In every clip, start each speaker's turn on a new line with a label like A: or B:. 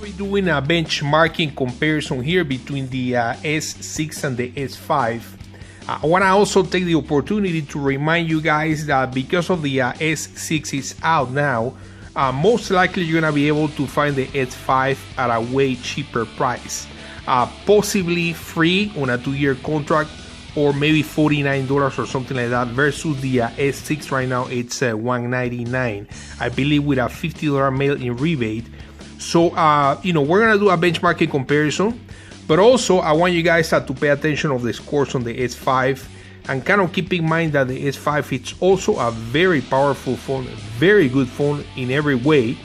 A: We're doing a benchmarking comparison here between the S6 and the S5. I want to also take the opportunity to remind you guys that because of the S6 is out now, most likely you're going to be able to find the S5 at a way cheaper price. Possibly free on a 2-year contract, or maybe $49 or something like that, versus the S6 right now it's $199, I believe, with a $50 mail-in rebate. So we're gonna do a benchmarking comparison, but also I want you guys to pay attention of the scores on the S5 and kind of keep in mind that the S5 it's also a very powerful phone, very good phone in every way.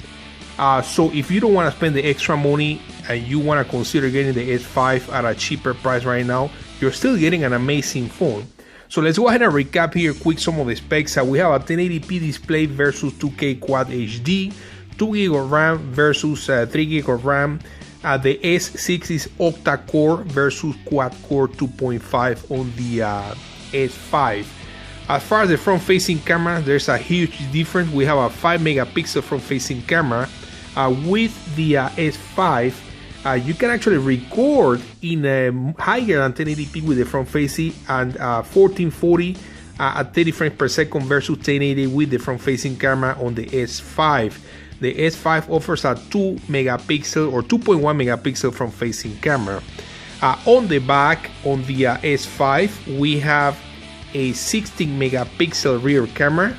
A: So if you don't want to spend the extra money and you want to consider getting the S5 at a cheaper price right now, you're still getting an amazing phone. So let's go ahead and recap here quick some of the specs. We have a 1080p display versus 2K Quad HD, 2GB of RAM versus 3GB of RAM. The S6 is octa-core versus quad-core 2.5 on the S5. As far as the front-facing camera, there's a huge difference. We have a 5-megapixel front-facing camera. With the S5, you can actually record in higher than 1080p with the front-facing and 1440 at 30 frames per second versus 1080 with the front-facing camera on the S5. The S5 offers a 2-megapixel or 2.1 megapixel front-facing camera. On the back, on the S5, we have a 16-megapixel rear camera,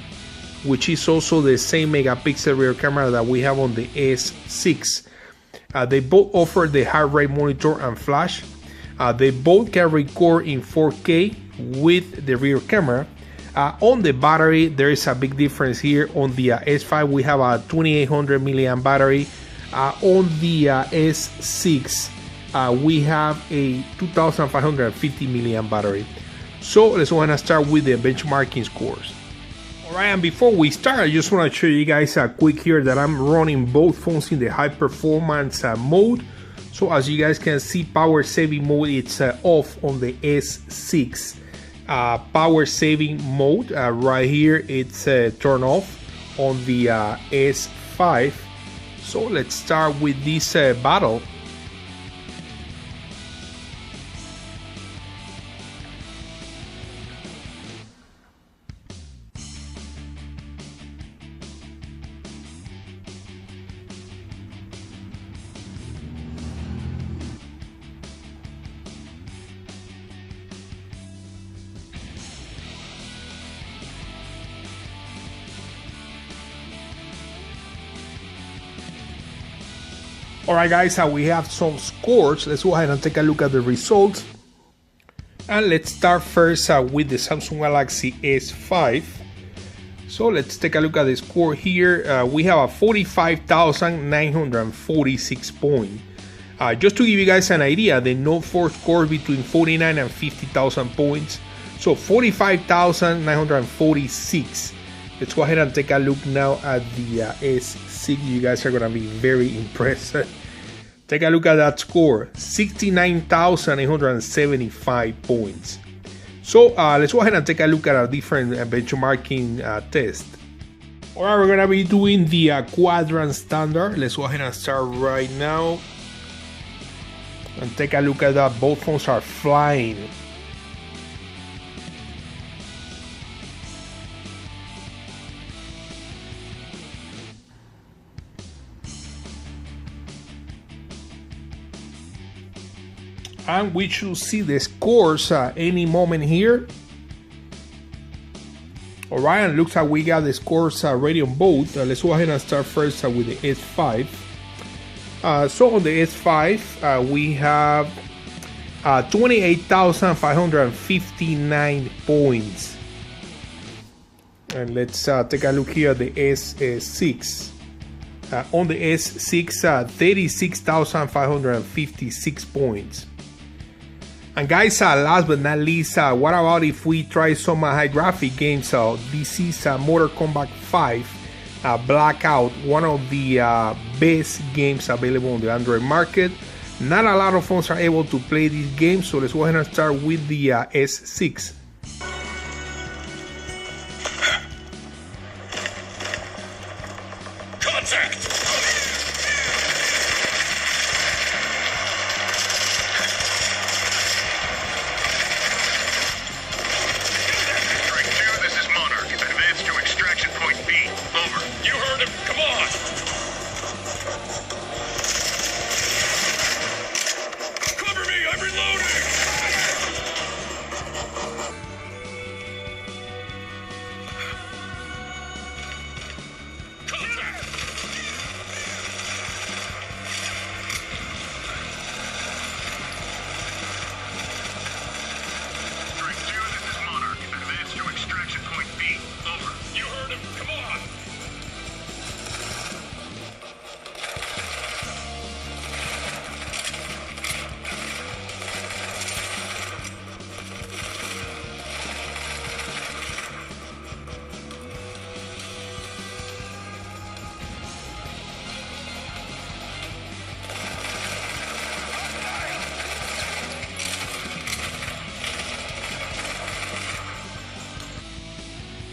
A: which is also the same megapixel rear camera that we have on the S6. They both offer the heart rate monitor and flash. They both can record in 4K with the rear camera. On the battery, there is a big difference here. On the S5, we have a 2800 milliamp battery. On the S6, we have a 2550 milliamp battery. So let's go ahead and start with the benchmarking scores. Alright, and before we start, I just want to show you guys quick here that I'm running both phones in the high performance mode. So as you guys can see, power saving mode, it's off on the S6. Power saving mode right here, it's turned off on the S5. So let's start with this battle. Alright guys, we have some scores. Let's go ahead and take a look at the results. And let's start first with the Samsung Galaxy S5. So let's take a look at the score here. We have a 45,946 points. Just to give you guys an idea, the Note 4 scores between 49 and 50,000 points. So 45,946. Let's go ahead and take a look now at the S6. You guys are gonna be very impressed. Take a look at that score, 69,875 points. So let's go ahead and take a look at a different benchmarking test. Alright, we're gonna be doing the Quadrant standard. Let's go ahead and start right now. And take a look at that, both phones are flying. And we should see the scores any moment here. Alright, and looks like we got the scores ready on both. Let's go ahead and start first with the S5. So on the S5, we have 28,559 points. And let's take a look here at the S6. On the S6, 36,556 points. And guys, last but not least, what about if we try some high graphic games? This is Mortal Kombat 5 Blackout, one of the best games available on the Android market. Not a lot of phones are able to play this game, so let's go ahead and start with the S6.
B: Contact!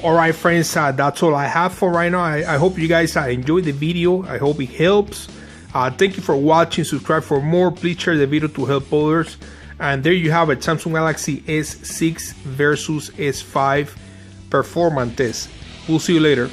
A: Alright friends, that's all I have for right now. I hope you guys enjoyed the video. I hope it helps. Thank you for watching. Subscribe for more. Please share the video to help others. And there you have it, Samsung Galaxy S6 versus S5 performance test. We'll see you later.